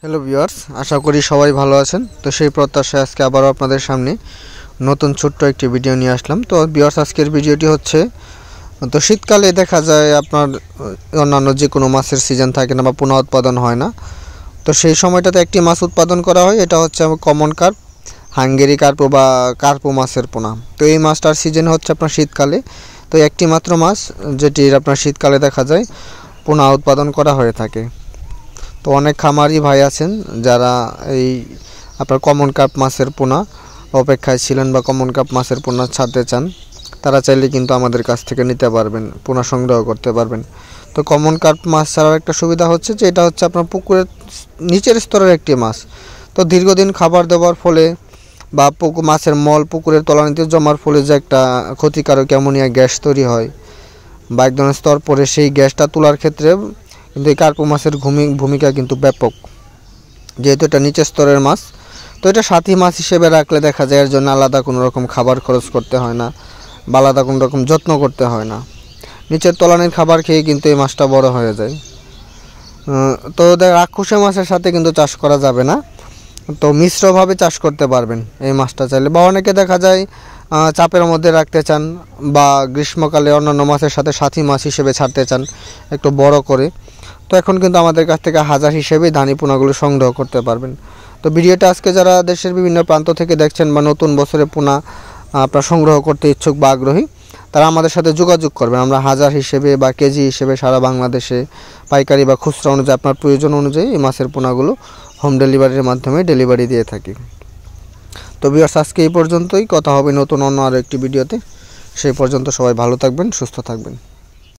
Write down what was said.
Hello viewers, আশা করি সবাই ভালো আছেন। তো সেই প্রত্যাশায় আজকে আবারও আপনাদের সামনে নতুন ছোট্ট একটি ভিডিও নিয়ে আসলাম। তো ভিউয়ার্স, আজকের ভিডিওটি হচ্ছে, তো শীতকালে দেখা যায় আপনার অন্যান্য যে কোনো মাছের সিজন থাকে না বা পোনা উৎপাদন হয় না। তো সেই সময়টাতে একটি মাছ উৎপাদন করা হয়, এটা হচ্ছে কমন কার্প, হাঙ্গেরি কার্পো বা কার্পো মাছের পোনা। তো এই মাছটার সিজন হচ্ছে আপনার শীতকালে। তো একটি মাত্র মাছ যেটির আপনার শীতকালে দেখা যায় পোনা উৎপাদন করা হয়ে থাকে। তো অনেক খামারি ভাই আছেন যারা এই আপনার কমন কাপ মাছের পোনা অপেক্ষায় ছিলেন বা কমন কাপ মাছের পোনা ছাড়তে চান, তারা চাইলে কিন্তু আমাদের কাছ থেকে নিতে পারবেন, পোনা সংগ্রহ করতে পারবেন। তো কমন কাপ মাছ ছাড়ার একটা সুবিধা হচ্ছে যে এটা হচ্ছে আপনার পুকুরের নিচের স্তরের একটি মাছ। তো দীর্ঘদিন খাবার দেওয়ার ফলে বা মাছের মল পুকুরের তলানিতে জমার ফলে যে একটা ক্ষতিকারক অ্যামোনিয়া গ্যাস তৈরি হয় বা এক ধরনের স্তর পরে, সেই গ্যাসটা তোলার ক্ষেত্রে কিন্তু এই কার্পো মাছের ভূমিকা কিন্তু ব্যাপক, যেহেতু এটা নিচের স্তরের মাছ। তো এটা সাথী মাছ হিসেবে রাখলে দেখা যায় এর জন্য আলাদা কোনো রকম খাবার খরচ করতে হয় না বা আলাদা কোনো রকম যত্ন করতে হয় না। নিচের তলানির খাবার খেয়ে কিন্তু এই মাছটা বড় হয়ে যায়। তো রাক্ষসে মাছের সাথে কিন্তু চাষ করা যাবে না, তো মিশ্রভাবে চাষ করতে পারবেন এই মাছটা চাইলে। বা অনেকে দেখা যায় চাপের মধ্যে রাখতে চান বা গ্রীষ্মকালে অন্যান্য মাছের সাথে সাথী মাছ হিসেবে ছাড়তে চান একটু বড় করে। তো এখন কিন্তু আমাদের কাছ থেকে হাজার হিসেবে ধানি পোনাগুলো সংগ্রহ করতে পারবেন। তো ভিডিওটা আজকে যারা দেশের বিভিন্ন প্রান্ত থেকে দেখছেন বা নতুন বছরে পোনা আপনারা সংগ্রহ করতে ইচ্ছুক বা আগ্রহী, তারা আমাদের সাথে যোগাযোগ করবেন। আমরা হাজার হিসেবে বা কেজি হিসেবে সারা বাংলাদেশে পাইকারি বা খুচরা অনুযায়ী আপনার প্রয়োজন অনুযায়ী এই মাছের পোনাগুলো হোম ডেলিভারির মাধ্যমে ডেলিভারি দিয়ে থাকি। তো ভিউয়ার্স, আজকে এই পর্যন্তই। কথা হবে নতুন অন্য আরও একটি ভিডিওতে। সেই পর্যন্ত সবাই ভালো থাকবেন, সুস্থ থাকবেন।